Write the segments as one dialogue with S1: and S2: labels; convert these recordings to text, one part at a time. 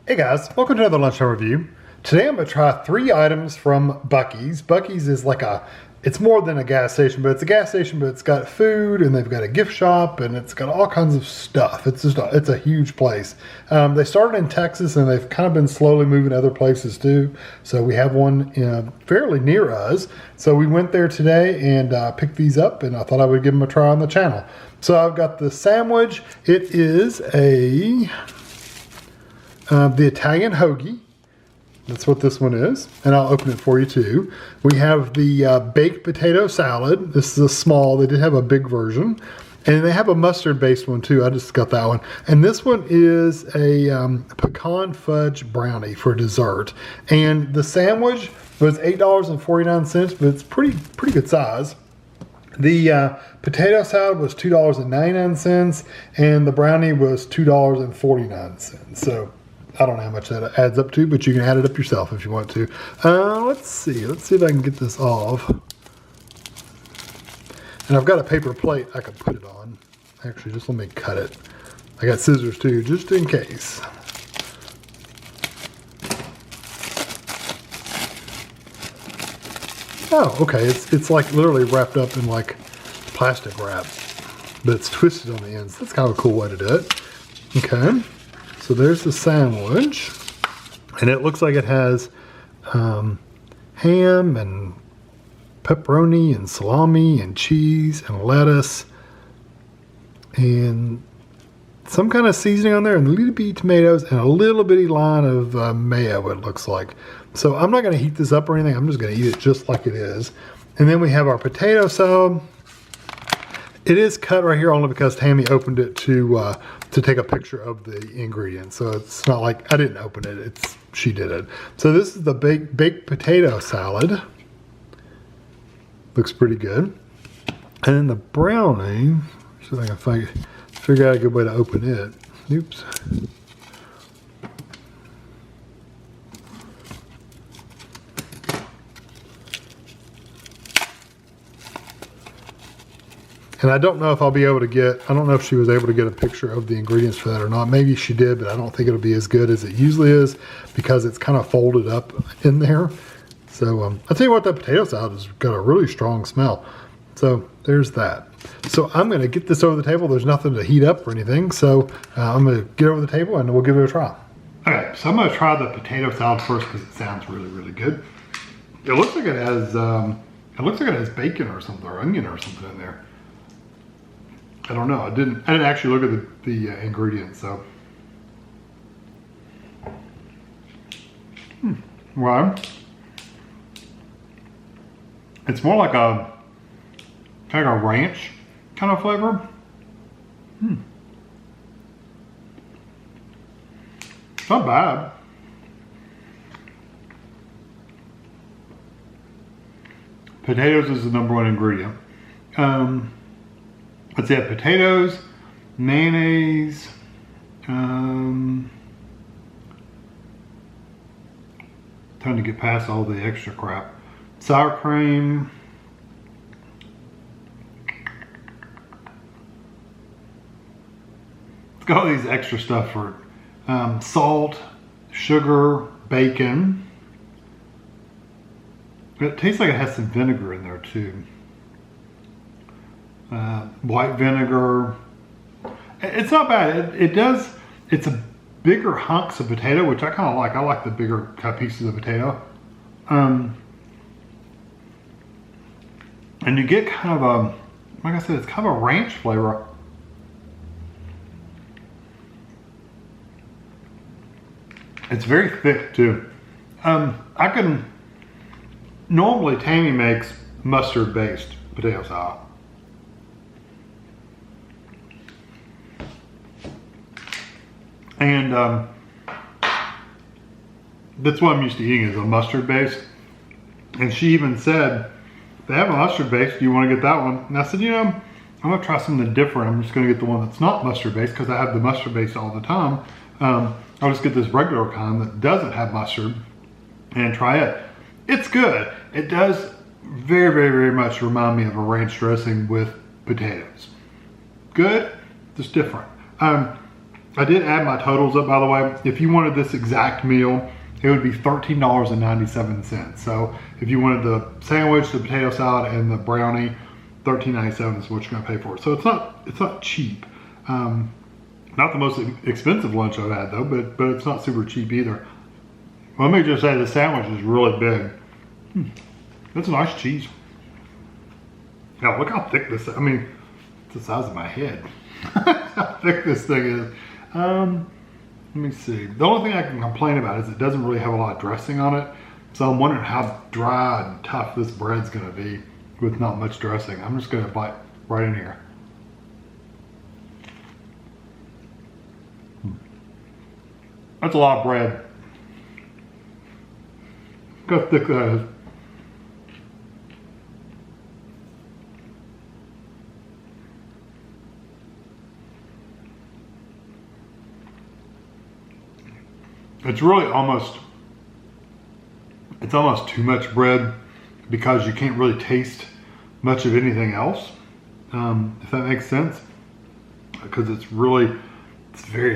S1: Hey guys, welcome to another Lunchtime Review. Today I'm going to try 3 items from Buc-ee's. Buc-ee's is like it's more than a gas station, but it's a gas station, but it's got food and they've got a gift shop and it's got all kinds of stuff. It's a huge place. They started in Texas and they've kind of been slowly moving to other places too. So we have one fairly near us. So we went there today and picked these up, and I thought I would give them a try on the channel. So I've got the sandwich. It is the Italian Hoagie. That's what this one is, and I'll open it for you too. We have the baked potato salad. This is a small. They did have a big version, and they have a mustard-based one too. I just got that one. And this one is a pecan fudge brownie for dessert. And the sandwich was $8.49, but it's pretty good size. The potato salad was $2.99, and the brownie was $2.49. So I don't know how much that adds up to, but you can add it up yourself if you want to. Let's see if I can get this off. And I've got a paper plate I can put it on. Actually, just let me cut it. I got scissors too, just in case. Oh, okay, it's like literally wrapped up in like plastic wrap, but it's twisted on the ends. That's kind of a cool way to do it. Okay. So there's the sandwich, and it looks like it has ham and pepperoni and salami and cheese and lettuce and some kind of seasoning on there, and a little bitty tomatoes and a little bitty line of mayo, it looks like. So I'm not going to heat this up or anything. I'm just going to eat it just like it is. And then we have our potato salad. It is cut right here only because Tammy opened it to take a picture of the ingredients. So it's not like I didn't open it, she did it. So this is the baked potato salad. Looks pretty good. And then the brownie, see if I can figure out a good way to open it. Oops. And I don't know if I'll be able to I don't know if she was able to get a picture of the ingredients for that or not. Maybe she did, but I don't think it'll be as good as it usually is because it's kind of folded up in there. So I'll tell you what, that potato salad has got a really strong smell. So there's that. So I'm going to get this over the table. There's nothing to heat up or anything. So I'm going to get over the table and we'll give it a try. Okay, so I'm going to try the potato salad first because it sounds really, really good. It looks like it has bacon or something, or onion or something in there. I don't know. I didn't actually look at the ingredients. So, well, it's more like a kind of a ranch kind of flavor. It's not bad. Potatoes is the #1 ingredient. Let's see, potatoes, mayonnaise, trying to get past all the extra crap. Sour cream. It's got all these extra stuff for it. Salt, sugar, bacon. It tastes like it has some vinegar in there too. White vinegar. It's not bad. It's a bigger hunks of potato, which I kind of like. I like the bigger cut pieces of potato. And you get kind of like I said, it's kind of a ranch flavor. It's very thick too. Normally Tammy makes mustard based potato salad. And that's what I'm used to eating, is a mustard base. And she even said, they have a mustard base, do you want to get that one? And I said, I'm going to try something different. I'm just going to get the one that's not mustard based because I have the mustard base all the time. I'll just get this regular kind that doesn't have mustard and try it. It's good. It does very, very, very much remind me of a ranch dressing with potatoes. Good, just different. I did add my totals up, by the way. If you wanted this exact meal, it would be $13.97. So if you wanted the sandwich, the potato salad, and the brownie, $13.97 is what you're gonna pay for it. So it's not cheap. Not the most expensive lunch I've had though, but it's not super cheap either. Let me just say the sandwich is really big. That's a nice cheese. Now look how thick this, I mean, it's the size of my head. How thick this thing is. Let me see. The only thing I can complain about is it doesn't really have a lot of dressing on it. So I'm wondering how dry and tough this bread's gonna be with not much dressing. I'm just gonna bite right in here. That's a lot of bread. Look how thick that is. It's really almost too much bread because you can't really taste much of anything else, if that makes sense. Because it's very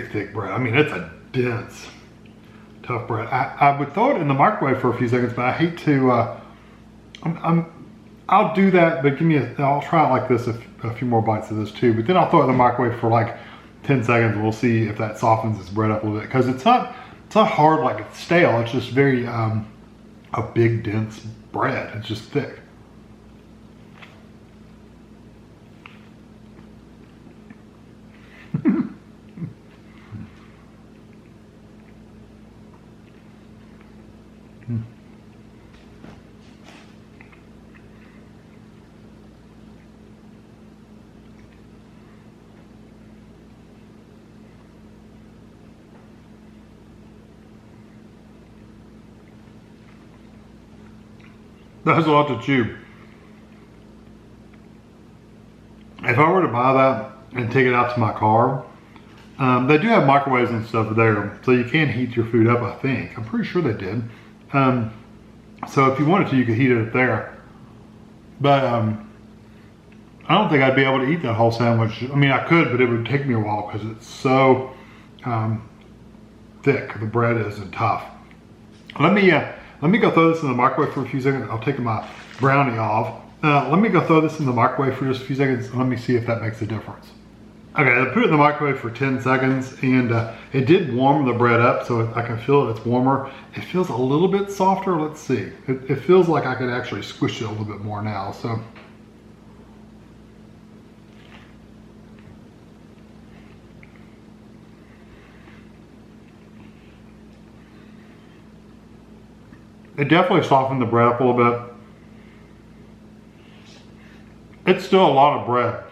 S1: thick bread. I mean, it's a dense, tough bread. I would throw it in the microwave for a few seconds, but I hate to, I'll do that, but I'll try it like this, a few more bites of this too, but then I'll throw it in the microwave for like 10 seconds. We'll see if that softens this bread up a little bit, because it's not hard like it's stale. It's just very, a big dense bread. It's just thick. That's a lot to chew. If I were to buy that and take it out to my car, they do have microwaves and stuff there, so you can heat your food up, I think. I'm pretty sure they did. So if you wanted to, you could heat it up there. But I don't think I'd be able to eat that whole sandwich. I mean, I could, but it would take me a while because it's so thick. The bread is and tough. Let me go throw this in the microwave for a few seconds. I'll take my brownie off. Let me go throw this in the microwave for just a few seconds and let me see if that makes a difference. Okay, I put it in the microwave for 10 seconds and it did warm the bread up, so I can feel it's warmer. It feels a little bit softer. Let's see. It feels like I could actually squish it a little bit more now. So. It definitely softened the bread up a little bit. It's still a lot of bread.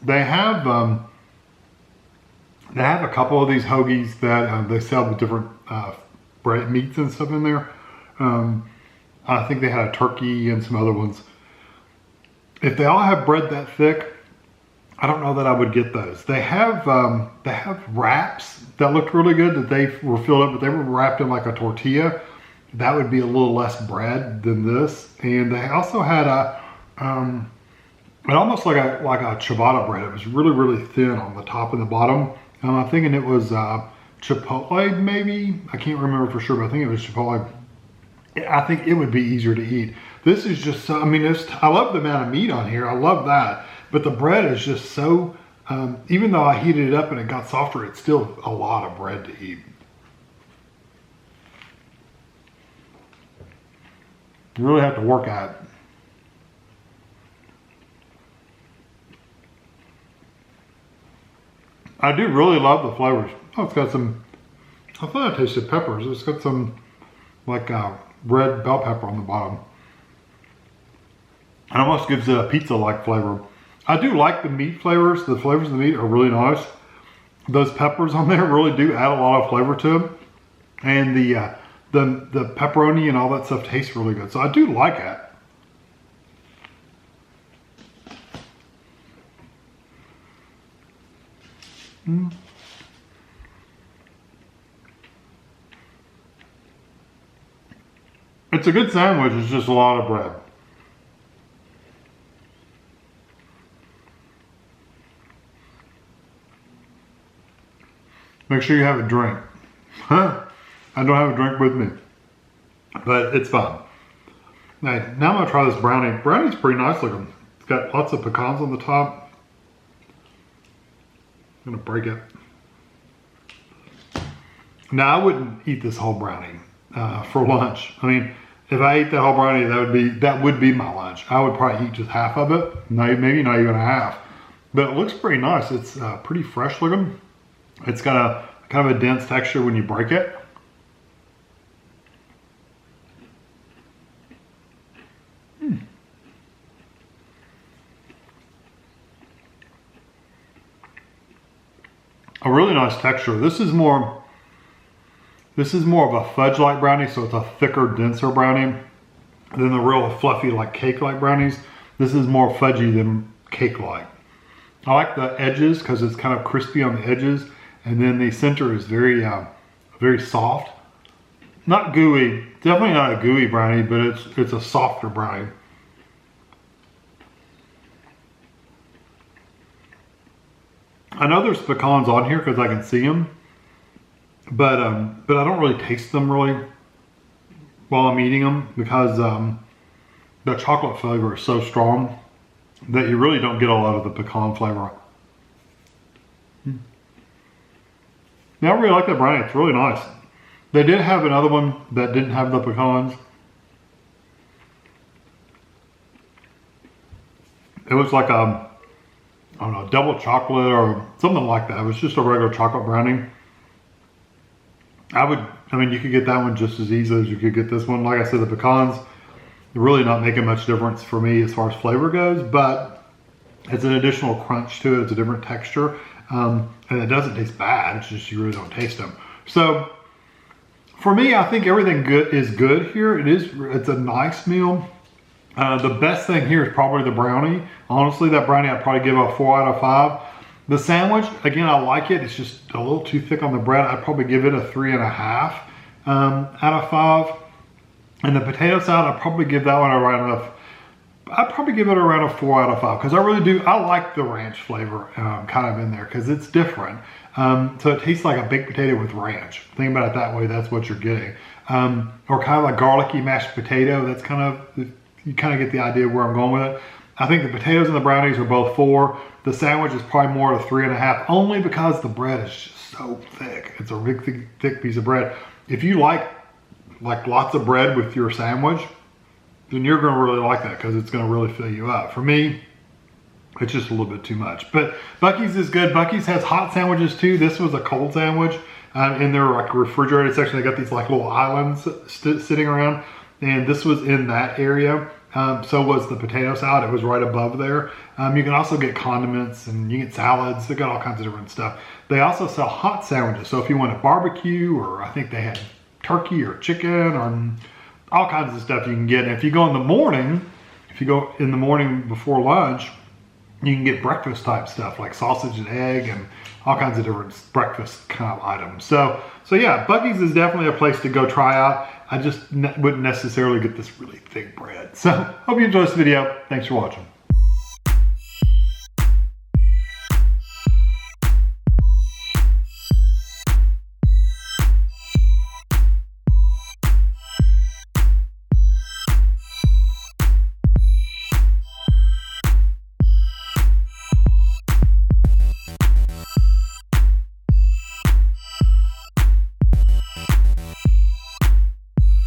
S1: They have a couple of these hoagies that they sell with different bread meats and stuff in there. I think they had a turkey and some other ones. If they all have bread that thick, I don't know that I would get those. They have wraps that looked really good that they were filled up, but they were wrapped in like a tortilla. That would be a little less bread than this. And they also had almost like a ciabatta bread. It was really, really thin on the top and the bottom. I'm thinking it was chipotle maybe. I can't remember for sure, but I think it was chipotle. I think it would be easier to eat. This is just so, I mean, I love the amount of meat on here. I love that. But the bread is just so, even though I heated it up and it got softer, it's still a lot of bread to eat. You really have to work at it. I do really love the flavors. Oh, it's got some, I thought I tasted peppers. It's got some like red bell pepper on the bottom. It almost gives it a pizza-like flavor. I do like the meat flavors. The flavors of the meat are really nice. Those peppers on there really do add a lot of flavor to them. And the pepperoni and all that stuff tastes really good. So I do like it. It's a good sandwich. It's just a lot of bread. make sure you have a drink. Huh? I don't have a drink with me, but it's fun. Now I'm gonna try this brownie. Brownie's pretty nice looking. It's got lots of pecans on the top. I'm gonna break it. Now I wouldn't eat this whole brownie for lunch. I mean, if I ate that whole brownie, that would be my lunch. I would probably eat just half of it. Maybe not even a half. But it looks pretty nice. It's pretty fresh looking. It's got a kind of a dense texture when you break it. A really nice texture. This is more of a fudge-like brownie, so it's a thicker, denser brownie than the real fluffy, like cake-like brownies. This is more fudgy than cake-like. I like the edges because it's kind of crispy on the edges, and then the center is very, very soft. Not gooey. Definitely not a gooey brownie, but it's a softer brownie. I know there's pecans on here because I can see them, but I don't really taste them really while I'm eating them because the chocolate flavor is so strong that you really don't get a lot of the pecan flavor. Yeah, I really like that brownie. It's really nice. They did have another one that didn't have the pecans. It was like I don't know, double chocolate or something like that. It was just a regular chocolate brownie. I mean, you could get that one just as easily as you could get this one. Like I said, the pecans are really not making much difference for me as far as flavor goes, but it's an additional crunch to it. It's a different texture. And it doesn't taste bad. It's just you really don't taste them. So for me, I think everything is good here. It's a nice meal. The best thing here is probably the brownie. Honestly, that brownie I'd probably give a 4 out of 5. The sandwich, again, I like it. It's just a little too thick on the bread. I'd probably give it a 3.5 out of 5. And the potato salad, I'd probably give that one I'd probably give it around a 4 out of 5 because I like the ranch flavor kind of in there because it's different. So it tastes like a baked potato with ranch. Think about it that way, that's what you're getting. Or kind of a garlicky mashed potato. That's you kind of get the idea of where I'm going with it. I think the potatoes and the brownies are both 4. The sandwich is probably more of a 3.5, only because the bread is just so thick. It's a big, thick piece of bread. If you like lots of bread with your sandwich, then you're going to really like that because it's going to really fill you up. For me, it's just a little bit too much. But Buc-ee's is good. Buc-ee's has hot sandwiches too. This was a cold sandwich in their like refrigerated section. They got these like little islands sitting around, and this was in that area. So was the potato salad. It was right above there. You can also get condiments and you get salads. They got all kinds of different stuff. They also sell hot sandwiches. So if you want a barbecue, or I think they had turkey or chicken or all kinds of stuff you can get. And if you go in the morning, before lunch, you can get breakfast type stuff like sausage and egg and all kinds of different breakfast kind of items. So yeah, Buc-ee's is definitely a place to go try out. I just wouldn't necessarily get this really thick bread. So hope you enjoyed this video. Thanks for watching.